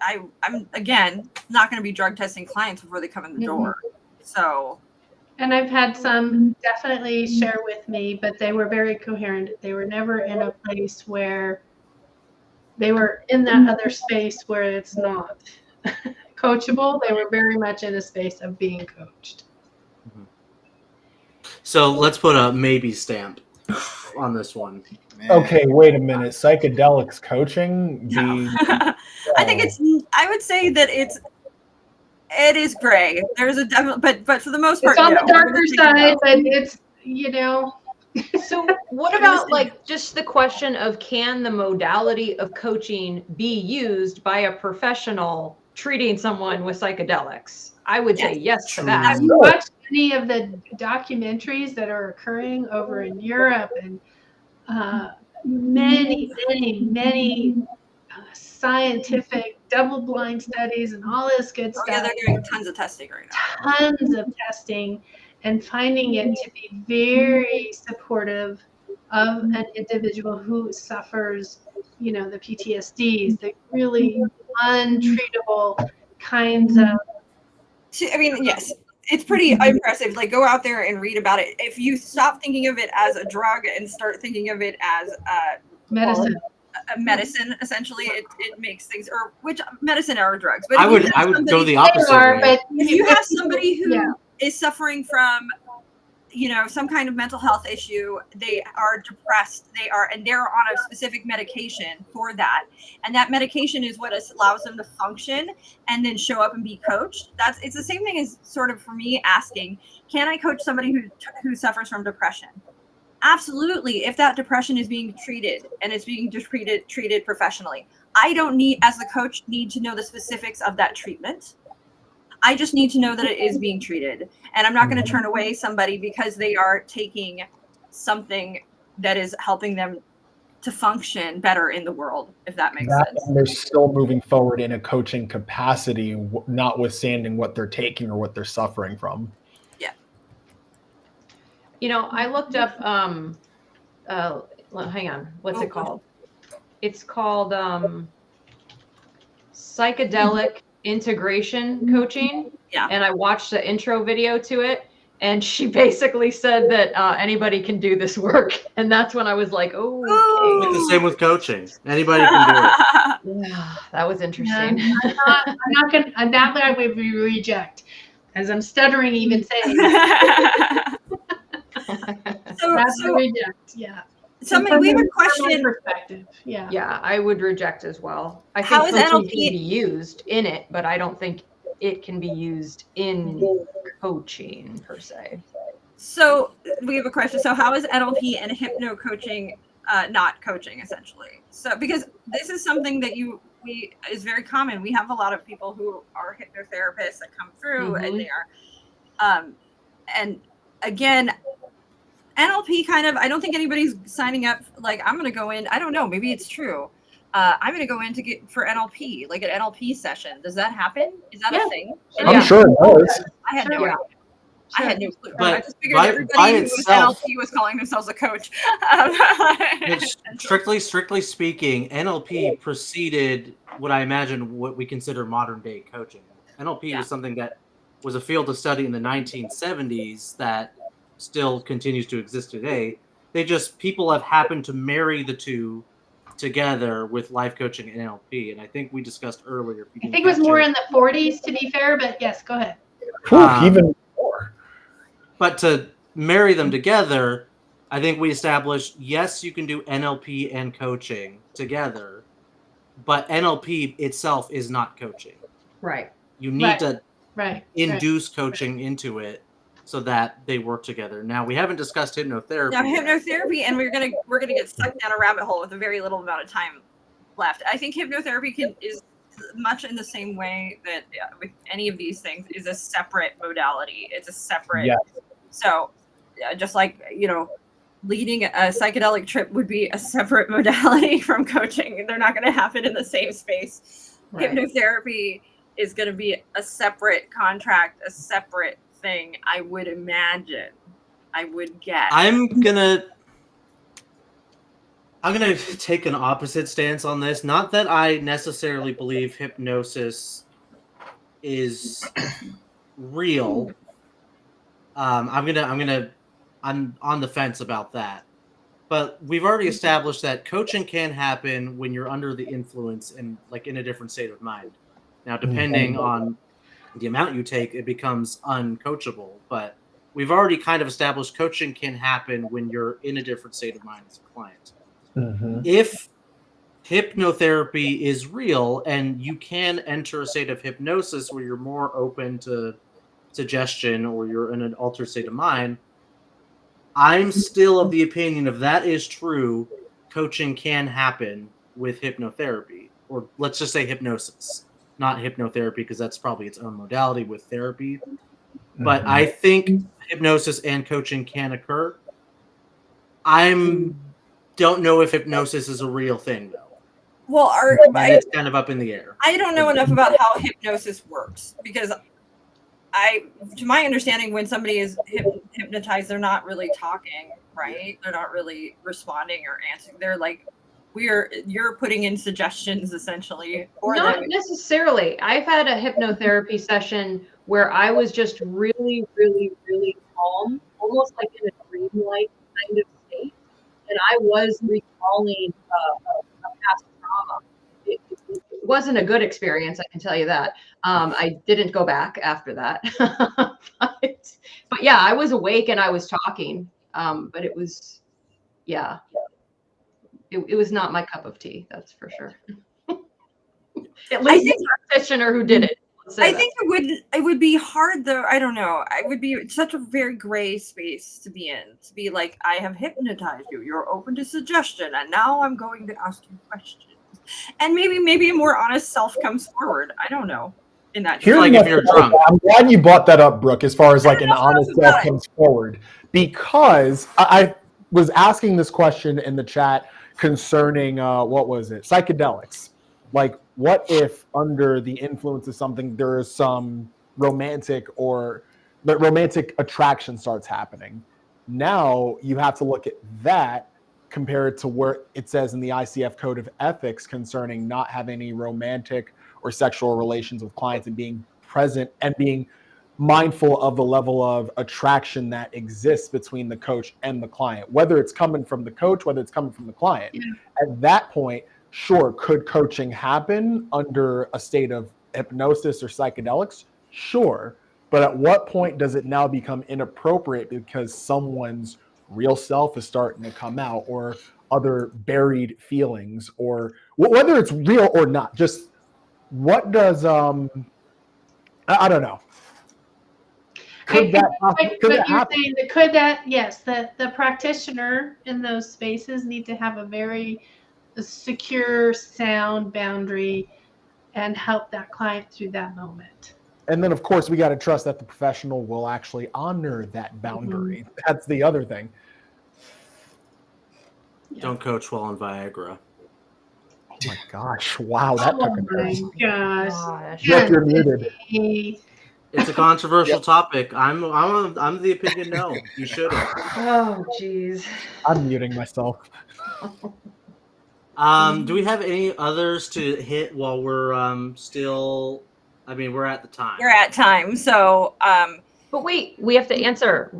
I'm again not going to be drug testing clients before they come in the door. So. And I've had some definitely share with me, but they were very coherent. They were never in a place where they were in that other space where it's not coachable. They were very much in a space of being coached. So let's put a maybe stamp on this one. Man. Okay, wait a minute. Psychedelics coaching? No. I think I would say that it is gray. There's a definite, but for the most part, it's on the darker side, but it's, So what about like just the question of, can the modality of coaching be used by a professional treating someone with psychedelics? I would say yes to that. Have you watched any of the documentaries that are occurring over in Europe and many scientific double-blind studies and all this good stuff? Yeah, they're doing tons of testing right now. Tons of testing and finding it to be very supportive of an individual who suffers, the PTSDs, the really untreatable kinds of. I mean, yes, it's pretty impressive. Like, go out there and read about it. If you stop thinking of it as a drug and start thinking of it as medicine. A medicine, essentially, it makes things, or which medicine are drugs. But I would go the opposite way. But if you have somebody who is suffering from, some kind of mental health issue, they are depressed, and they're on a specific medication for that, and that medication is what allows them to function and then show up and be coached. It's the same thing as sort of for me asking, can I coach somebody who suffers from depression? Absolutely, if that depression is being treated and it's being treated professionally. I don't as the coach, need to know the specifics of that treatment. I just need to know that it is being treated. And I'm not going to turn away somebody because they are taking something that is helping them to function better in the world, if that makes sense. And they're still moving forward in a coaching capacity, notwithstanding what they're taking or what they're suffering from. Yeah. I looked up, hang on, what's it called? It's called psychedelic integration coaching. Yeah. And I watched the intro video to it, and she basically said that anybody can do this work. And that's when I was like, oh, okay. It's the same with coaching. Anybody can do it. Yeah, that was interesting. Yeah, I'm not going to, that I would reject, as I'm stuttering even saying that's a reject, yeah. We have a question. Perspective. Yeah. Yeah, I would reject as well. I think How is coaching NLP can be used in it, but I don't think it can be used in coaching per se. So we have a question. So how is NLP and hypno coaching not coaching essentially? So because this is something that is very common. We have a lot of people who are hypnotherapists that come through and they are and again, NLP kind of, I don't think anybody's signing up like I'm going to go in. I don't know. Maybe it's true. I'm going to go in to get for NLP, like an NLP session. Does that happen? Is that a thing? I'm sure it does. I had no idea. I had no clue. But I just figured everybody who was NLP was calling themselves a coach. Strictly speaking, NLP preceded what I imagine what we consider modern day coaching. NLP was something that was a field of study in the 1970s that still continues to exist today. People have happened to marry the two together with life coaching and NLP. And I think we discussed earlier. I think it was more in the 40s, to be fair, but yes, go ahead. Even more. But to marry them together, I think we established, yes, you can do NLP and coaching together, but NLP itself is not coaching. Right. You need to induce coaching into it so that they work together. Now, we haven't discussed hypnotherapy. Now, hypnotherapy, and we're gonna get stuck down a rabbit hole with a very little amount of time left. I think hypnotherapy is much in the same way that with any of these things is a separate modality. It's a separate. Yes. So, just like leading a psychedelic trip would be a separate modality from coaching. They're not going to happen in the same space. Right. Hypnotherapy is going to be a separate contract, a separate thing, I would imagine. I would guess. I'm gonna take an opposite stance on this. Not that I necessarily believe hypnosis is real. I'm on the fence about that. But we've already established that coaching can happen when you're under the influence and like in a different state of mind. Now, depending on the amount you take, it becomes uncoachable. But we've already kind of established coaching can happen when you're in a different state of mind as a client. If hypnotherapy is real and you can enter a state of hypnosis where you're more open to suggestion or you're in an altered state of mind, I'm still of the opinion if that is true, coaching can happen with hypnotherapy, or let's just say hypnosis, not hypnotherapy, because that's probably its own modality with therapy. But I think hypnosis and coaching can occur. Don't know if hypnosis is a real thing, though. Well, it's kind of up in the air. I don't know enough about how hypnosis works because to my understanding, when somebody is hypnotized, they're not really talking, right? They're not really responding or answering. They're like, you're putting in suggestions essentially. Not necessarily. I've had a hypnotherapy session where I was just really, really, really calm, almost like in a dreamlike kind of state. And I was recalling a past trauma. It wasn't a good experience, I can tell you that. I didn't go back after that. but yeah, I was awake and I was talking. But it was, it was not my cup of tea, that's for sure. At least the practitioner who did it. I think it would be hard though. I don't know. It would be such a very gray space to be in. To be like, I have hypnotized you. You're open to suggestion, and now I'm going to ask you questions. And maybe a more honest self comes forward. I don't know. In that, here's like if you're drunk. I'm glad you brought that up, Brooke. As far as like an honest self comes forward, because I was asking this question in the chat concerning what was it? Psychedelics. Like, what if under the influence of something there is some romantic attraction starts happening? Now you have to look at that compared to where it says in the ICF Code of Ethics concerning not having any romantic or sexual relations with clients and being present and being mindful of the level of attraction that exists between the coach and the client, whether it's coming from the coach, whether it's coming from the client. Yeah. At that point, sure, could coaching happen under a state of hypnosis or psychedelics? Sure. But at what point does it now become inappropriate because someone's real self is starting to come out, or other buried feelings, or whether it's real or not? Just what does, I don't know. Could that you're happen? saying that could that, yes, the practitioner in those spaces need to have a very secure, sound boundary and help that client through that moment. And then, of course, we got to trust that the professional will actually honor that boundary. That's the other thing. Don't coach while on Viagra. Oh my gosh! Wow, that took a my turn. gosh. Jeff, you're muted. It's a controversial topic. I'm the opinion. No, you shouldn't. Oh, geez. I'm muting myself. Do we have any others to hit while we're still? I mean, we're at the time. We're at time, so But wait, we have to answer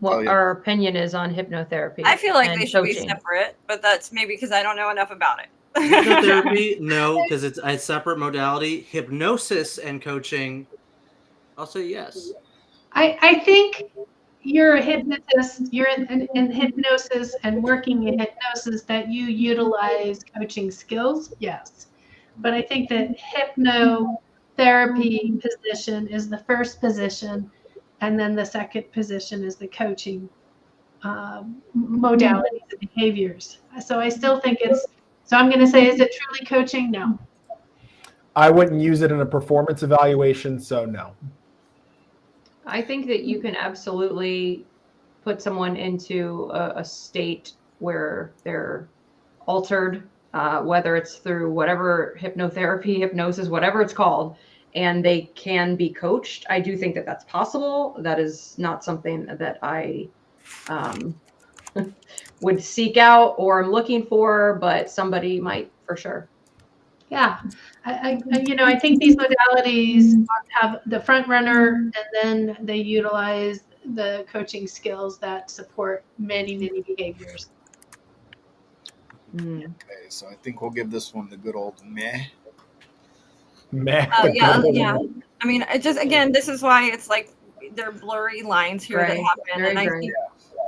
what our opinion is on hypnotherapy. I feel like and they should be coaching. separate, but that's maybe because I don't know enough about it. Hypnotherapy, no, because it's a separate modality. Hypnosis and coaching, I'll say yes. I think you're a hypnotist, you're in hypnosis and working in hypnosis that you utilize coaching skills, yes. But I think that hypnotherapy position is the first position, and then the second position is the coaching modalities and behaviors. So I still think so I'm going to say, is it truly coaching? No. I wouldn't use it in a performance evaluation, so no. I think that you can absolutely put someone into a state where they're altered, whether it's through whatever hypnotherapy, hypnosis, whatever it's called, and they can be coached. I do think that that's possible. That is not something that I would seek out or am looking for, but somebody might for sure. Yeah, I think these modalities have the front runner, and then they utilize the coaching skills that support many behaviors. Okay, so I think we'll give this one the good old meh. Meh. Yeah. I mean, it just, again, this is why it's like there are blurry lines here that happen, and I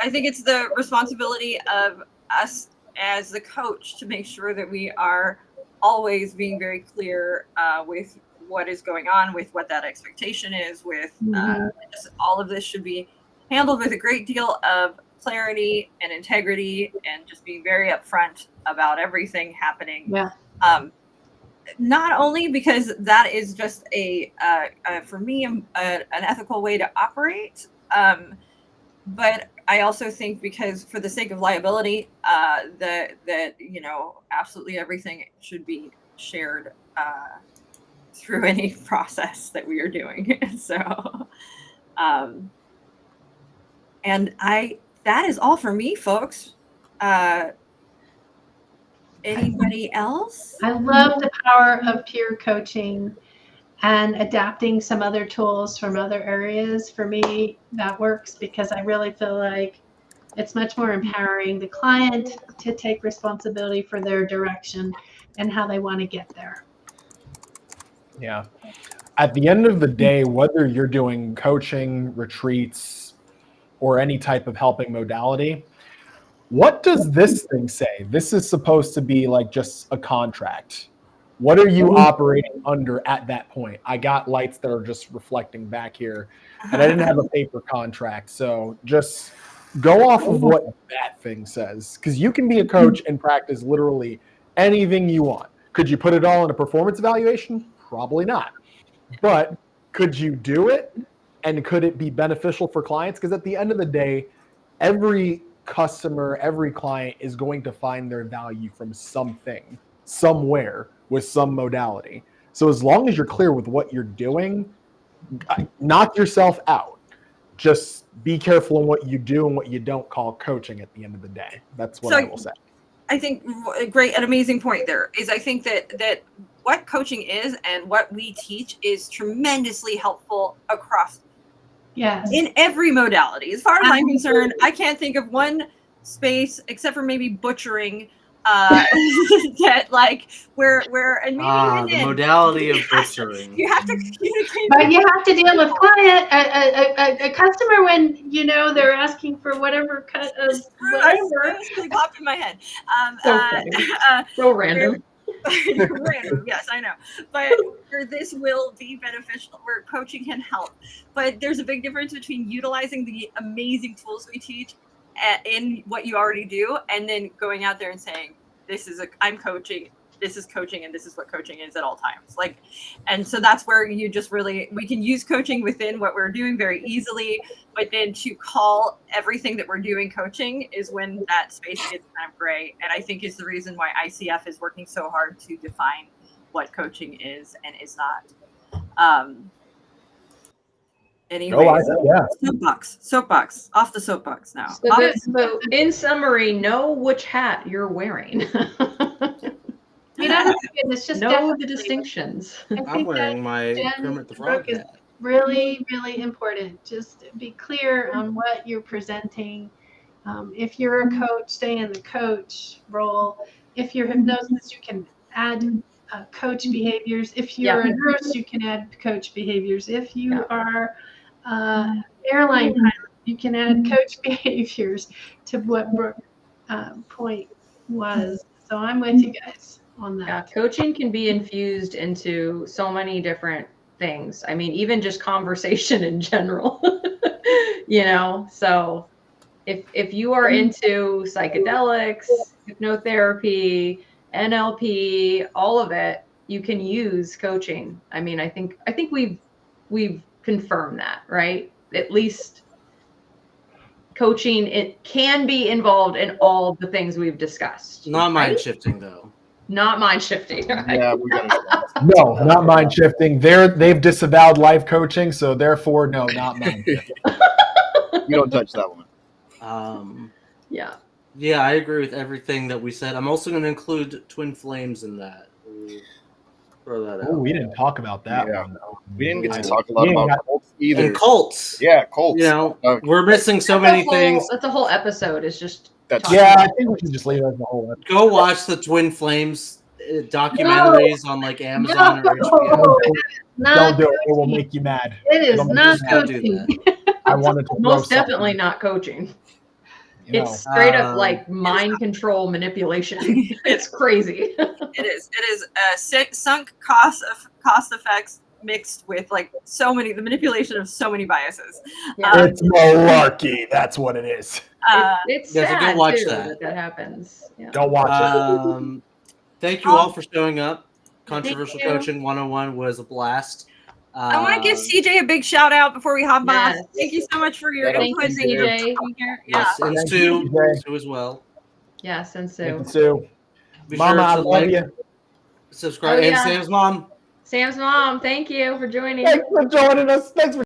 think it's the responsibility of us as the coach to make sure that we are always being very clear with what is going on, with what that expectation is, with just all of this should be handled with a great deal of clarity and integrity, and just being very upfront about everything happening. Yeah. Not only because that is just for me, an ethical way to operate, but I also think because for the sake of liability, that absolutely everything should be shared through any process that we are doing. So, and that is all for me, folks. Anybody else? I love the power of peer coaching and adapting some other tools from other areas. For me, that works because I really feel like it's much more empowering the client to take responsibility for their direction and how they want to get there. Yeah. At the end of the day, whether you're doing coaching, retreats, or any type of helping modality, what does this thing say? This is supposed to be like just a contract. What are you operating under at that point? I got lights that are just reflecting back here, and I didn't have a paper contract. So just go off of what that thing says, because you can be a coach and practice literally anything you want. Could you put it all in a performance evaluation? Probably not. But could you do it? And could it be beneficial for clients? Because at the end of the day, every customer, every client is going to find their value from something, somewhere, with some modality. So as long as you're clear with what you're doing, knock yourself out. Just be careful in what you do and what you don't call coaching at the end of the day. That's what I will say. I think an amazing point there is I think that what coaching is and what we teach is tremendously helpful across in every modality. As far as I'm concerned, I can't think of one space except for maybe butchering that where and maybe the modality of butchering. You have to communicate, but you have to deal with a customer when they're asking for whatever cut of whatever. It really popped in my head. So random. Random, yes, I know. But where this will be beneficial, where coaching can help. But there's a big difference between utilizing the amazing tools we teach in what you already do, and then going out there and saying, I'm coaching, this is coaching, and this is what coaching is at all times. Like, and so that's where you just really, we can use coaching within what we're doing very easily, but then to call everything that we're doing coaching is when that space gets kind of gray. And I think is the reason why ICF is working so hard to define what coaching is and is not. Anyways, soapbox, off the soapbox now. So in summary, know which hat you're wearing. I mean, it's just know the distinctions. I'm wearing my Kermit the Frog hat. Really, really important. Just be clear on what you're presenting. If you're a coach, stay in the coach role. If you're hypnosis, you can add coach behaviors. If you're a nurse, you can add coach behaviors. If you are airline pilot, you can add coach behaviors to what Brooke point was. So I'm with you guys on that. Yeah, coaching can be infused into so many different things. I mean, even just conversation in general, so if you are into psychedelics, hypnotherapy, NLP, all of it, you can use coaching. I mean, I think we've confirmed that, right? At least coaching, it can be involved in all the things we've discussed. Not mind shifting though. Not mind shifting. Right? Yeah, we got No, not mind shifting. They've disavowed life coaching, so therefore, no, not mind shifting. You don't touch that one. Yeah, I agree with everything that we said. I'm also going to include twin flames in that. Throw that out. Oh, we didn't talk about that Yeah. one though. We didn't get to talk a lot about cults either. And cults. Yeah, cults. We're missing so many things. That's a whole episode. Is just Yeah, I think we should just leave it as a whole. Go watch the Twin Flames documentaries on like Amazon or HBO. Don't do it. It will make you mad. It is not coaching. I wanted to most definitely not coaching. It's straight up like mind control manipulation. It's crazy. It is sunk cost effects mixed with like the manipulation of so many biases. It's malarkey. That's what it is. It's so sad go watch too, that happens. Yeah. Don't watch it. Thank you all for showing up. Controversial Coaching 101 was a blast. I want to give CJ a big shout out before we hop off. Yes. Thank you so much for your Thank input. you, CJ. Yes, and Sue as well. Yes, and Sue. Thank you, Sue. Be Mama, I sure to love you. subscribe, and Sam's mom. Sam's mom, thank you for joining. Thanks for joining us. Thanks for